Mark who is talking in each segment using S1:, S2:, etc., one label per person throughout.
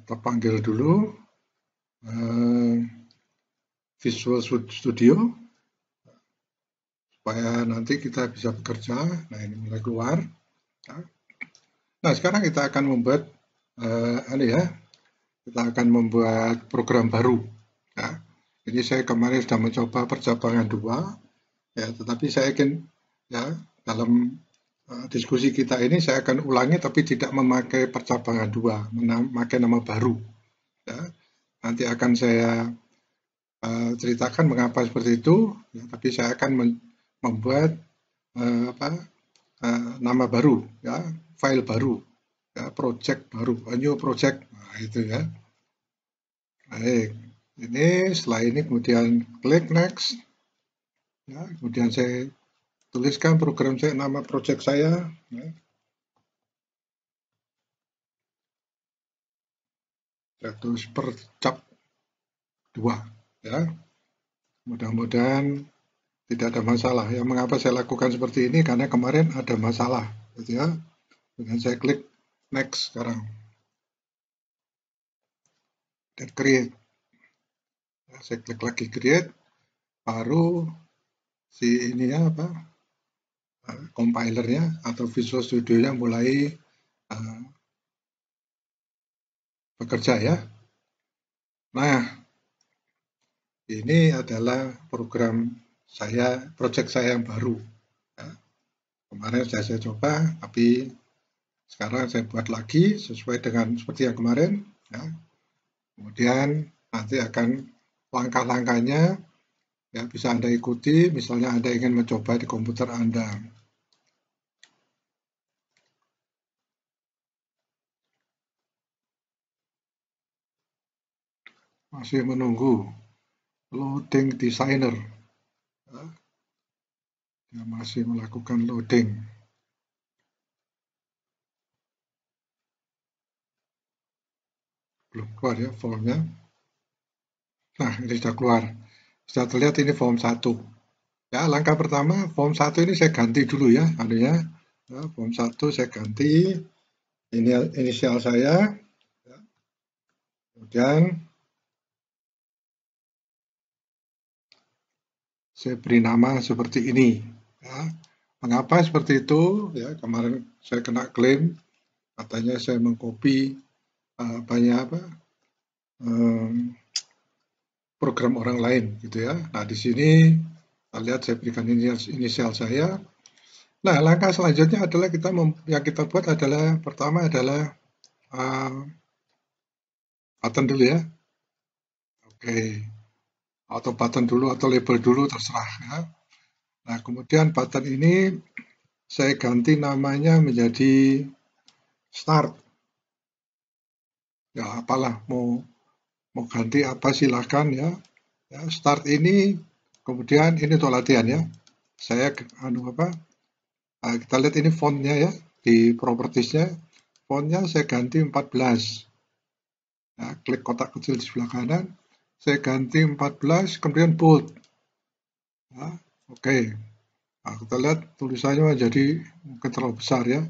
S1: kita panggil dulu Visual Studio supaya nanti kita bisa bekerja. Nah, ini mulai keluar. Nah, sekarang kita akan membuat kita akan membuat program baru. Ya. Ini saya kemarin sudah mencoba percabangan 2, ya, tetapi saya ingin ya dalam diskusi kita ini saya akan ulangi tapi tidak memakai percabangan 2, memakai nama baru. Ya. Nanti akan saya ceritakan mengapa seperti itu, ya, tapi saya akan membuat nama baru, ya, file baru, ya, project baru, new project, nah, itu ya. Baik, ini setelah ini kemudian klik next, ya, kemudian saya tuliskan program saya, nama project saya, ya. Saya tulis percap 2, ya. Mudah-mudahan tidak ada masalah. Ya, mengapa saya lakukan seperti ini? Karena kemarin ada masalah, gitu ya. Dengan saya klik next sekarang dan create. Ya, saya klik lagi create, baru si ininya compilernya atau Visual Studio-nya mulai bekerja ya. Nah, ini adalah program saya, project saya yang baru. Ya. Kemarin sudah saya coba, tapi sekarang saya buat lagi sesuai dengan seperti yang kemarin. Ya. Kemudian nanti akan langkah-langkahnya ya bisa Anda ikuti, misalnya Anda ingin mencoba di komputer Anda. Masih menunggu loading designer. Ya. Dia masih melakukan loading. Belum keluar ya formnya. Nah, ini sudah keluar. Sudah terlihat ini form 1. Ya, langkah pertama form 1 ini saya ganti dulu ya, anunya. Ya, form 1 saya ganti ini inisial saya. Ya. Kemudian saya beri nama seperti ini. Ya. Mengapa seperti itu? Ya, kemarin saya kena klaim katanya saya mengcopy banyak program orang lain gitu ya. Nah, di sini kita lihat saya berikan inisial saya. Nah, langkah selanjutnya adalah yang kita buat adalah pertama adalah button dulu ya. Oke. Atau button dulu atau label dulu terserah ya. Nah, kemudian button ini saya ganti namanya menjadi start. Ya, apalah mau ganti apa silahkan ya. Ya, start ini kemudian ini untuk latihan ya. Saya kita lihat ini fontnya ya di propertiesnya. Fontnya saya ganti 14. Nah, klik kotak kecil di sebelah kanan. Saya ganti 14 kemudian bold. Nah, oke. Nah, kita lihat tulisannya menjadi mungkin terlalu besar ya.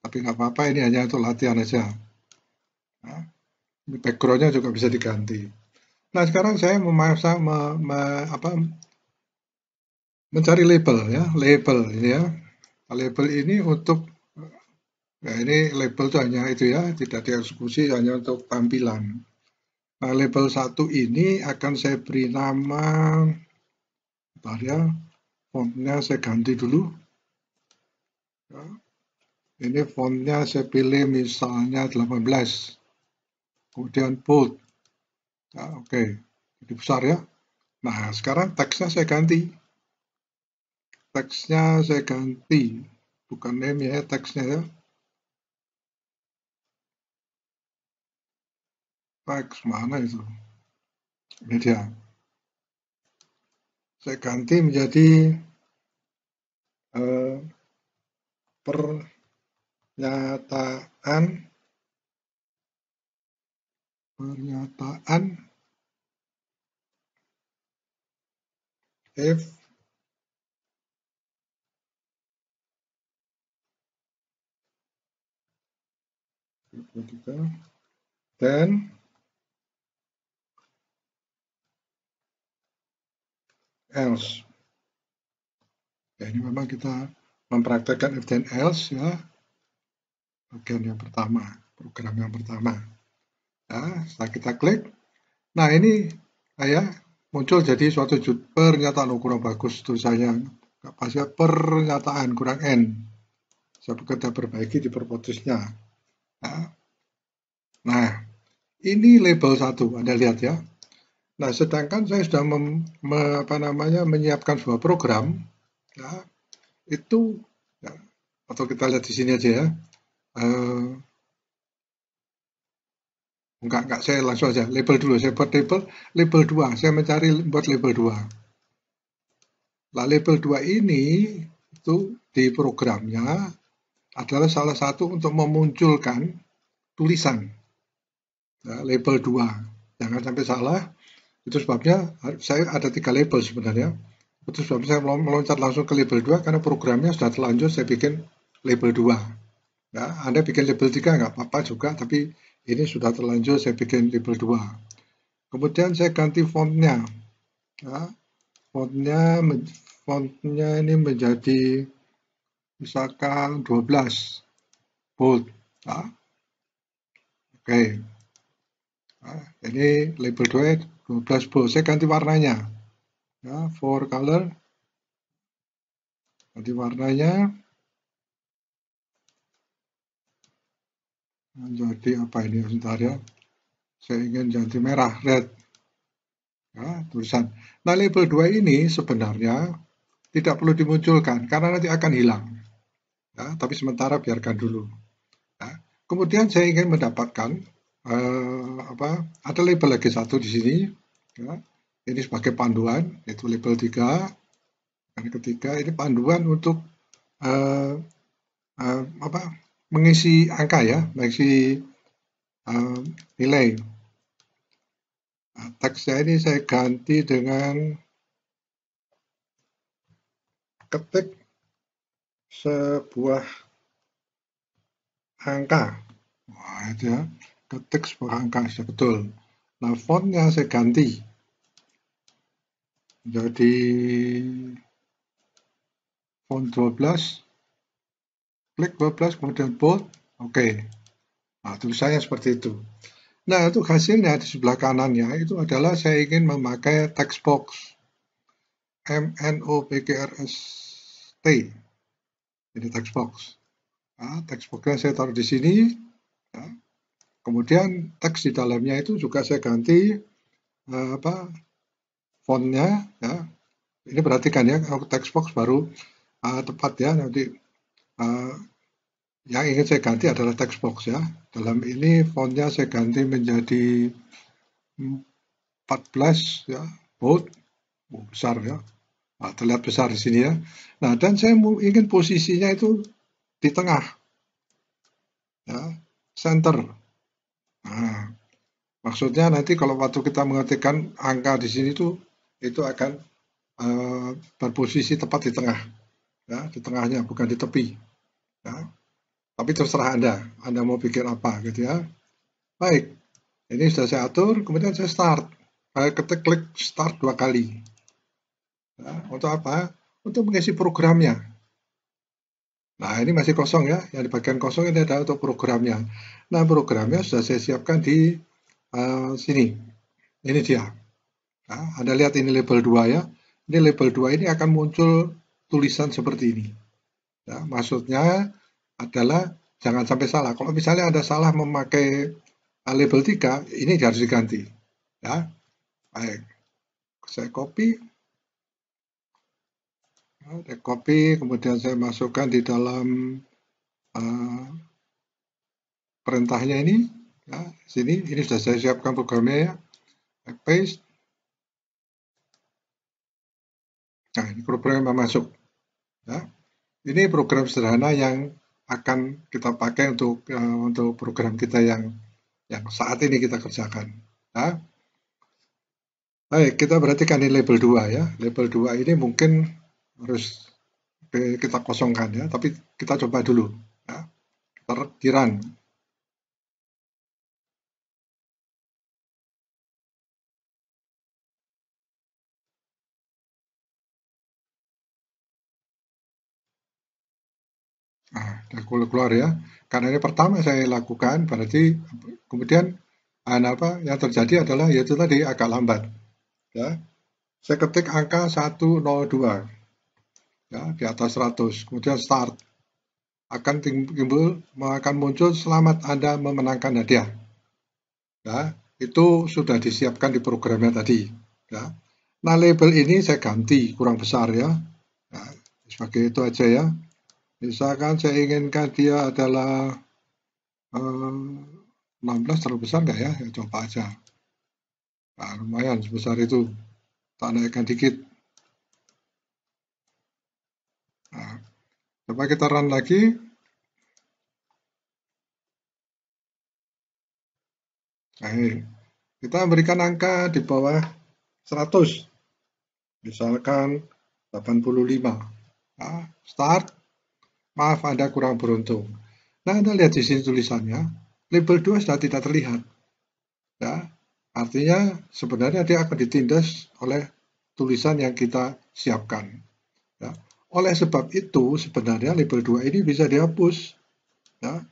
S1: Tapi nggak apa-apa, ini hanya untuk latihan aja. Nah, background-nya juga bisa diganti. Nah, sekarang saya memasang mencari label ya, label ini ya. Label ini untuk ini label itu hanya itu ya, tidak dieksekusi, hanya untuk tampilan. Nah, label 1 ini akan saya beri nama, bentar ya, fontnya saya ganti dulu. Ya. Ini fontnya saya pilih misalnya 18. Kemudian bold. Ya, oke. Jadi besar ya. Nah, sekarang teksnya saya ganti. Teksnya saya ganti. Bukan name ya, teksnya ya. Teks mana itu? Ini dia. Saya ganti menjadi pernyataan if then else. Ya, ini memang kita mempraktekkan if then else ya, bagian yang pertama, program yang pertama. Ya, setelah kita klik, nah ini ya muncul jadi suatu pernyataan kurang bagus tulisannya, nggak pas ya, pernyataan kurang n. Saya bekerja perbaiki di purpose-nya. Ya. Nah, ini label 1, Anda lihat ya. Nah, sedangkan saya sudah menyiapkan sebuah program, ya, itu ya, atau kita lihat di sini aja ya. Enggak, saya langsung aja label dulu. Saya buat label 2. Saya mencari buat label 2. Nah, label 2 ini itu di programnya adalah salah satu untuk memunculkan tulisan. Ya, label 2. Jangan sampai salah. Itu sebabnya saya ada 3 label sebenarnya. Itu sebabnya saya meloncat langsung ke label 2 karena programnya sudah terlanjur saya bikin label 2. Ya, Anda bikin label 3 nggak apa-apa juga, tapi ini sudah terlanjur saya bikin label 2. Kemudian saya ganti fontnya. Ya, fontnya ini menjadi misalkan 12 bold. Ya. Oke. Nah, ini label 2 12 bold. Saya ganti warnanya. Ya, for color. Ganti warnanya. Jadi apa ini sebentar ya. Saya ingin ganti merah, red. Ya, tulisan. Nah, label 2 ini sebenarnya tidak perlu dimunculkan karena nanti akan hilang. Ya, tapi sementara biarkan dulu. Ya. Kemudian saya ingin mendapatkan ada label lagi satu di sini. Ya. Ini sebagai panduan, yaitu label 3. Dan ketiga ini panduan untuk mengisi angka ya, mengisi nilai. Nah, teksnya ini saya ganti dengan ketik sebuah angka. Wah, itu ya, ketik sebuah angka, sudah betul. Nah, fontnya saya ganti jadi font 12, klik 12, kemudian bold, oke. Nah, tulisannya seperti itu. Nah, untuk hasilnya di sebelah kanannya itu adalah saya ingin memakai text box. MNOPQRST. Ini text box. Nah, text boxnya saya taruh di sini. Ya. Kemudian teks di dalamnya itu juga saya ganti fontnya. Ya. Ini perhatikan ya, text box baru tepat ya. Nanti yang ingin saya ganti adalah text box ya. Dalam ini fontnya saya ganti menjadi 14 ya, bold, besar ya. Nah, terlihat besar di sini ya. Nah, dan saya ingin posisinya itu di tengah, ya, center. Nah, maksudnya nanti kalau waktu kita mengetikkan angka di sini tuh itu akan berposisi tepat di tengah, ya, di tengahnya, bukan di tepi. Ya. Tapi terserah Anda mau pikir apa gitu ya. Baik, ini sudah saya atur, kemudian saya start. Saya klik start 2 kali. Ya, untuk apa? Untuk mengisi programnya. Nah, ini masih kosong ya, yang di bagian kosong ini adalah untuk programnya. Nah, programnya sudah saya siapkan di sini. Ini dia. Nah, Anda lihat ini label 2 ya. Ini label 2 ini akan muncul tulisan seperti ini. Ya, maksudnya adalah jangan sampai salah. Kalau misalnya Anda salah memakai label 3, ini harus diganti. Ya. Baik. Saya copy. Saya copy, kemudian saya masukkan di dalam perintahnya ini. Ya, sini, ini sudah saya siapkan programnya ya. Paste. Nah, ini program masuk. Ya. Ini program sederhana yang akan kita pakai untuk program kita yang saat ini kita kerjakan. Ya. Baik, kita perhatikan ini label 2 ya. Label 2 ini mungkin harus kita kosongkan ya, tapi kita coba dulu. Ya. Di run. Udah keluar ya. Karena ini pertama saya lakukan, berarti kemudian yang terjadi adalah yaitu tadi agak lambat. Ya, saya ketik angka 102 ya di atas 100, kemudian start, akan muncul selamat Anda memenangkan hadiah. Ya, itu sudah disiapkan di programnya tadi. Ya. Nah, label ini saya ganti kurang besar ya. Nah, sebagai itu aja ya. Misalkan saya inginkan dia adalah 16, terlalu besar nggak ya? Ya coba aja. Nah, lumayan sebesar itu. Tak naikkan dikit. Nah, coba kita run lagi. Nah, kita berikan angka di bawah 100. Misalkan 85. Nah, start. Maaf, Anda kurang beruntung. Nah, Anda lihat di sini tulisannya, label 2 sudah tidak terlihat. Ya, artinya sebenarnya dia akan ditindas oleh tulisan yang kita siapkan. Ya. Oleh sebab itu, sebenarnya label 2 ini bisa dihapus. Ya.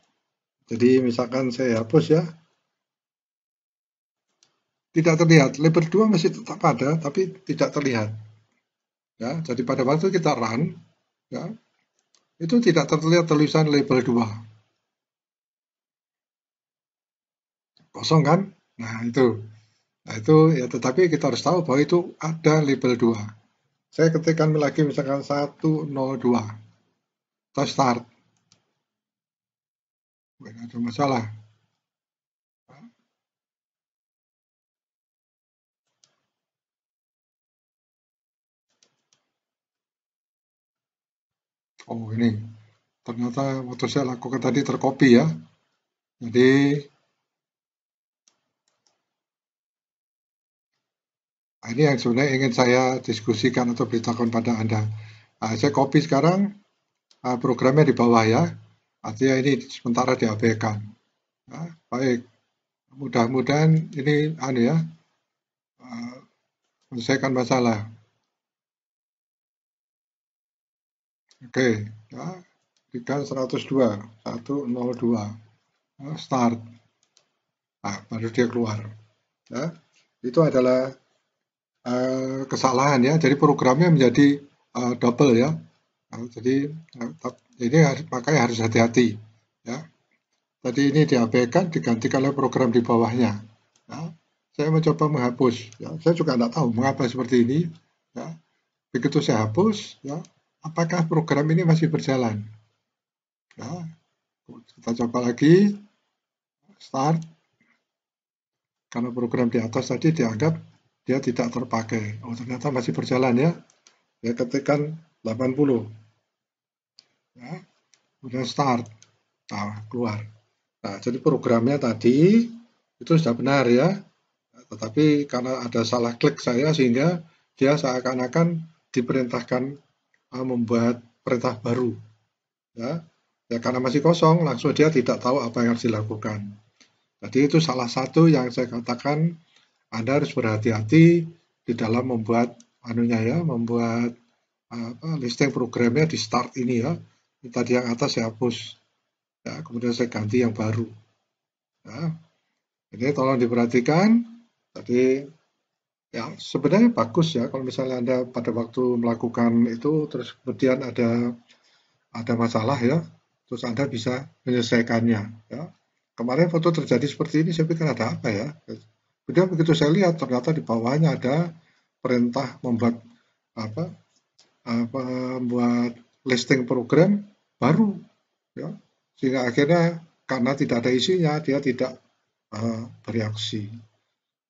S1: Jadi misalkan saya hapus ya, tidak terlihat. Label 2 masih tetap ada, tapi tidak terlihat. Ya, jadi pada waktu kita run, ya, itu tidak terlihat tulisan label 2. Kosong kan? Nah, itu ya, tetapi kita harus tahu bahwa itu ada label 2. Saya ketikkan lagi misalkan 102. Kita start. Nggak ada masalah. Oh, ini ternyata waktu saya lakukan tadi tercopy ya. Jadi ini yang sebenarnya ingin saya diskusikan atau beritahukan pada Anda. Saya copy sekarang programnya di bawah ya. Artinya ini sementara diabaikan. Baik, mudah-mudahan ini menyelesaikan masalah. Oke, ya, berikan 102, 102, start. Nah, baru dia keluar. Ya, itu adalah kesalahan ya. Jadi programnya menjadi double ya. Jadi ini makanya harus hati-hati ya. Tadi ini diabaikan, digantikan oleh program di bawahnya. Ya. Saya mencoba menghapus. Ya. Saya juga tidak tahu mengapa seperti ini. Ya. Begitu saya hapus, ya, apakah program ini masih berjalan? Ya. Kita coba lagi, start. Karena program di atas tadi dianggap dia tidak terpakai. Oh, ternyata masih berjalan ya. Ya, ketikkan 80. Ya. Kemudian start. Nah, keluar. Nah, jadi programnya tadi itu sudah benar ya. Tetapi karena ada salah klik saya sehingga dia seakan-akan diperintahkan membuat perintah baru. Ya. Ya, karena masih kosong, langsung dia tidak tahu apa yang harus dilakukan. Jadi itu salah satu yang saya katakan Anda harus berhati-hati di dalam membuat membuat listing programnya di start ini ya. Tadi yang atas saya hapus. Ya, kemudian saya ganti yang baru. Ya. Ini tolong diperhatikan. Tadi ya sebenarnya bagus ya kalau misalnya Anda pada waktu melakukan itu terus kemudian ada masalah ya, terus Anda bisa menyelesaikannya ya. Kemarin foto terjadi seperti ini, saya pikir ada apa ya. Kemudian begitu saya lihat ternyata di bawahnya ada perintah membuat membuat listing program baru ya. Sehingga akhirnya karena tidak ada isinya dia tidak bereaksi.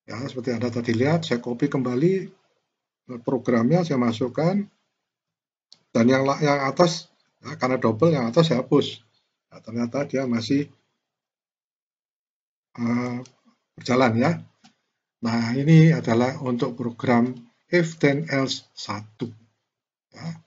S1: Ya, seperti Anda tadi lihat, saya copy kembali programnya, saya masukkan, dan yang atas, ya, karena double, yang atas saya hapus. Nah, ternyata dia masih berjalan ya. Nah, ini adalah untuk program if then else 1. Ya.